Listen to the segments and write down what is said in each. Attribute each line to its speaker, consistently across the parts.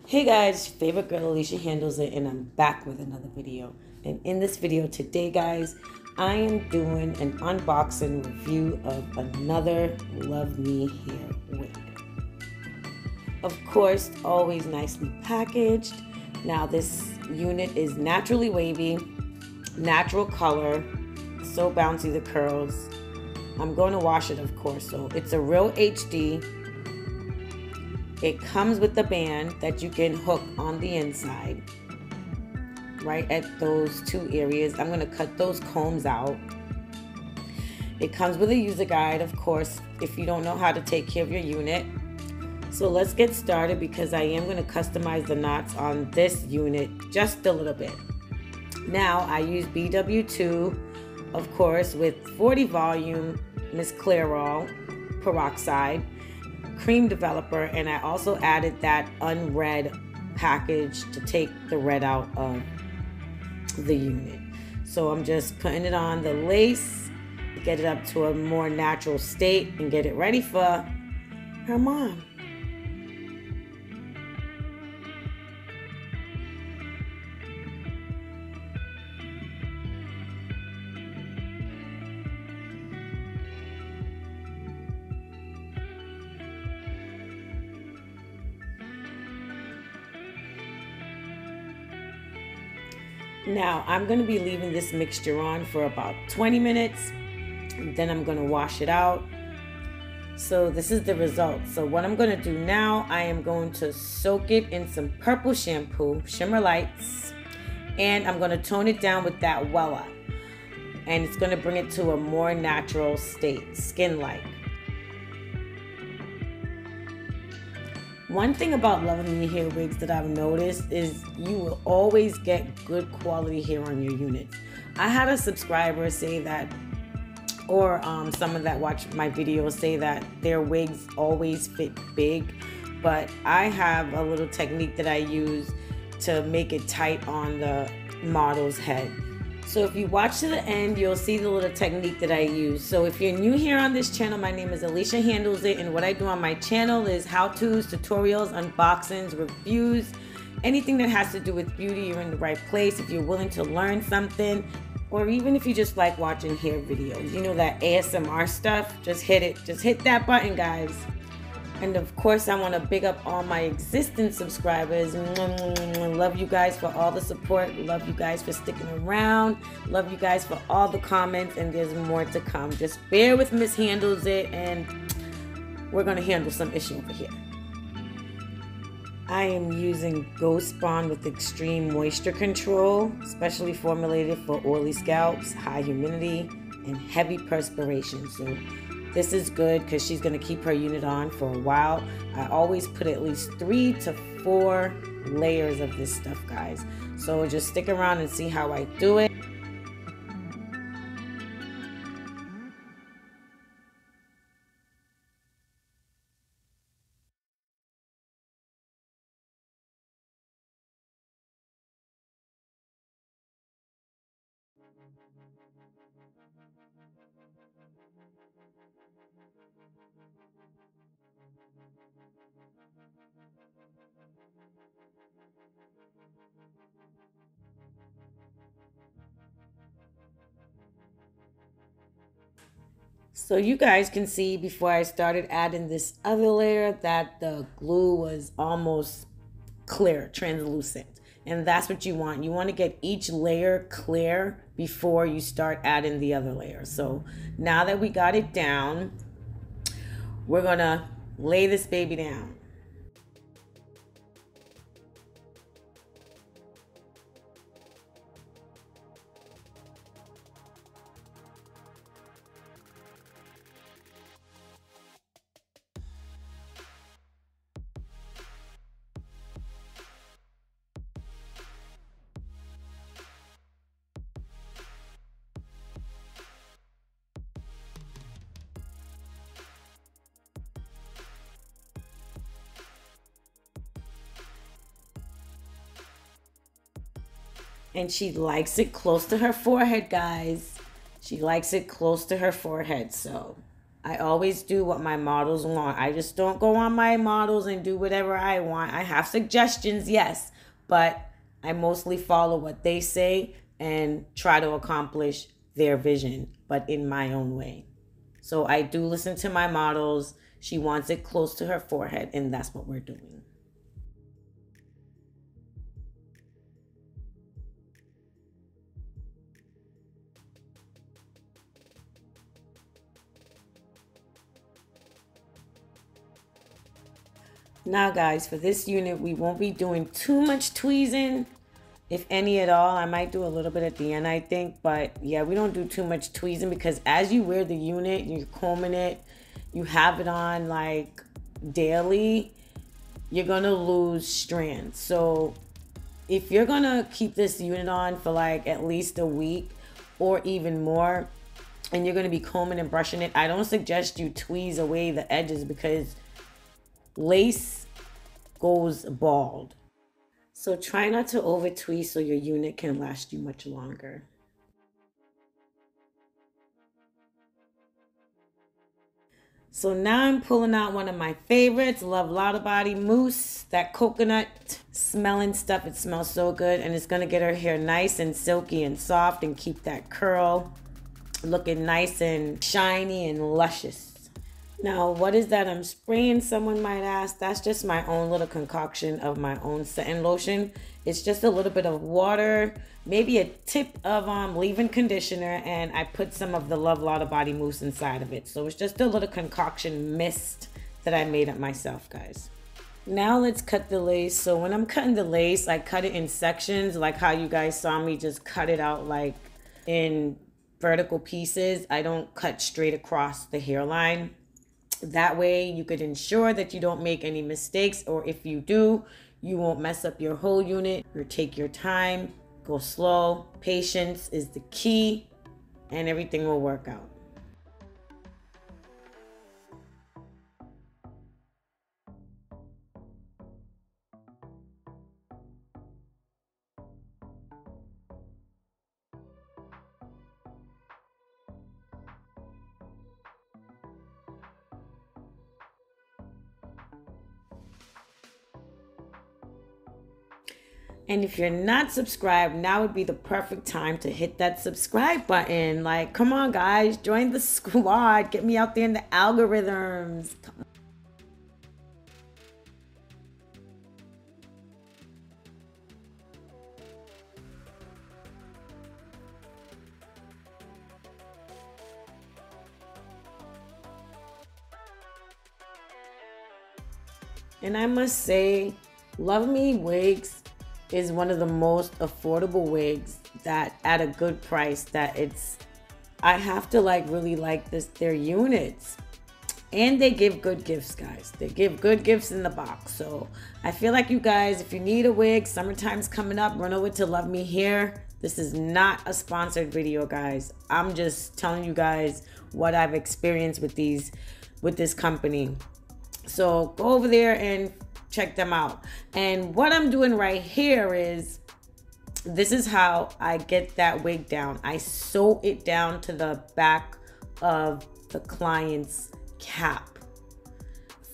Speaker 1: Hey guys, favorite girl Alicia handles it, and I'm back with another video. And in this video today, guys, I am doing an unboxing review of another Luvme Hair wig. Of course, always nicely packaged. Now this unit is naturally wavy, natural color, so bouncy the curls. I'm going to wash it, of course, so it's a real HD. It comes with the band that you can hook on the inside, right at those two areas. I'm going to cut those combs out. It comes with a user guide, of course, if you don't know how to take care of your unit. So let's get started because I am going to customize the knots on this unit just a little bit. Now I use BW2, of course, with 40 volume Miss Clairol peroxide cream developer, and I also added that unread package to take the red out of the unit. So I'm just putting it on the lace, get it up to a more natural state, and get it ready for her mom. Now I'm going to be leaving this mixture on for about 20 minutes, and then I'm going to wash it out. So this is the result. So what I'm going to do now, I am going to soak it in some purple shampoo, Shimmer Lights, and I'm going to tone it down with that Wella, and it's going to bring it to a more natural state, skin-like. One thing about Luvme Hair wigs that I've noticed is you will always get good quality hair on your units. I had a subscriber say that, or someone that watched my videos say that their wigs always fit big, but I have a little technique that I use to make it tight on the model's head. So if you watch to the end, you'll see the little technique that I use. So if you're new here on this channel, my name is Alicia Handles It, and what I do on my channel is how-tos, tutorials, unboxings, reviews, anything that has to do with beauty. You're in the right place. If you're willing to learn something, or even if you just like watching hair videos, you know, that ASMR stuff, just hit it. Just hit that button, guys. And of course, I want to big up all my existing subscribers. Love you guys for all the support. Love you guys for sticking around. Love you guys for all the comments, and there's more to come. Just bear with Miss Handles It, and we're going to handle some issue over here. I am using Ghost Bond with extreme moisture control, specially formulated for oily scalps, high humidity, and heavy perspiration. So this is good because she's going to keep her unit on for a while. I always put at least 3 to 4 layers of this stuff, guys. So just stick around and see how I do it. So you guys can see before I started adding this other layer that the glue was almost clear, translucent. And that's what you want. You want to get each layer clear before you start adding the other layer. So now that we got it down, we're gonna lay this baby down. And she likes it close to her forehead, guys. She likes it close to her forehead. So I always do what my models want. I just don't go on my models and do whatever I want. I have suggestions, yes, but I mostly follow what they say and try to accomplish their vision, but in my own way. So I do listen to my models. She wants it close to her forehead, and that's what we're doing. Now guys, for this unit, we won't be doing too much tweezing, if any at all. I might do a little bit at the end, I think, but yeah, we don't do too much tweezing because as you wear the unit, you're combing it, you have it on like daily, you're gonna lose strands. So if you're gonna keep this unit on for like at least a week or even more, and you're gonna be combing and brushing it, I don't suggest you tweeze away the edges because lace goes bald. So try not to over tweeze so your unit can last you much longer. So now I'm pulling out one of my favorites, Love Lotta Body Mousse, that coconut smelling stuff. It smells so good, and it's gonna get her hair nice and silky and soft and keep that curl looking nice and shiny and luscious. Now, what is that I'm spraying, someone might ask? That's just my own little concoction of my own setting lotion. It's just a little bit of water, maybe a tip of leave-in conditioner, and I put some of the Love Lotta Body Mousse inside of it. So it's just a little concoction mist that I made up myself, guys. Now let's cut the lace. So when I'm cutting the lace, I cut it in sections, like how you guys saw me just cut it out like in vertical pieces. I don't cut straight across the hairline. That way you could ensure that you don't make any mistakes, or if you do, you won't mess up your whole unit. You take your time, go slow. Patience is the key, and everything will work out. And if you're not subscribed, now would be the perfect time to hit that subscribe button. Like, come on, guys, join the squad. Get me out there in the algorithms. And I must say, Luvme Wigs is one of the most affordable wigs that at a good price that I have to like really like their units. And they give good gifts, guys. They give good gifts in the box. So I feel like you guys, if you need a wig, summertime's coming up, run over to Luvme Hair. This is not a sponsored video, guys. I'm just telling you guys what I've experienced with this company. So go over there and check them out. And what I'm doing right here is, this is how I get that wig down. I sew it down to the back of the client's cap.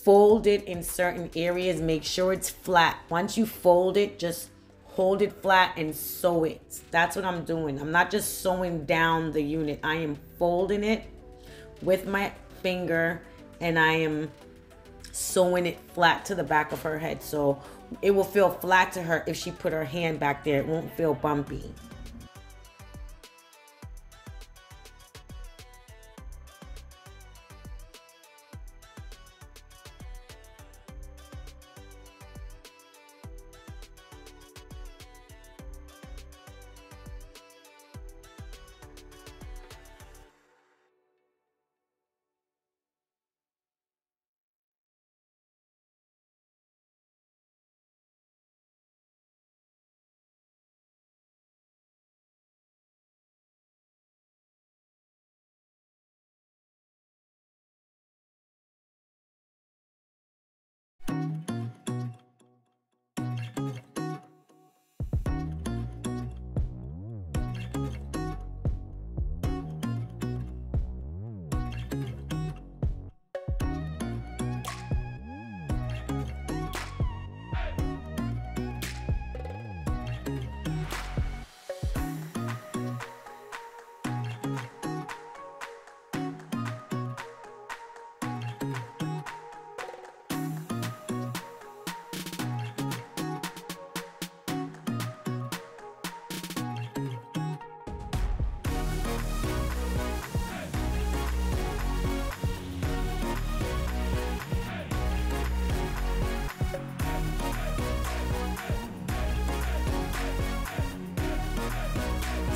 Speaker 1: Fold it in certain areas, make sure it's flat. Once you fold it, just hold it flat and sew it. That's what I'm doing. I'm not just sewing down the unit. I am folding it with my finger and I am sewing it flat to the back of her head, so it will feel flat to her. If she put her hand back there, it won't feel bumpy.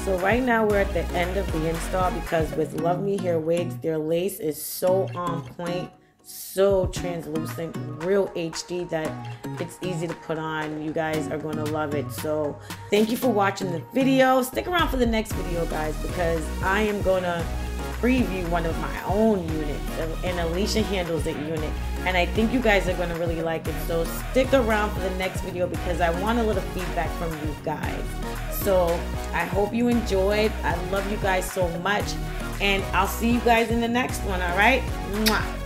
Speaker 1: So right now we're at the end of the install because with Luvme Hair wigs, their lace is so on point, so translucent, real HD that it's easy to put on. You guys are going to love it. So thank you for watching the video. Stick around for the next video, guys, because I am going to preview one of my own units, and Alicia handles it unit, and I think you guys are going to really like it. So stick around for the next video because I want a little feedback from you guys. So I hope you enjoyed. I love you guys so much, and I'll see you guys in the next one. All right, mwah.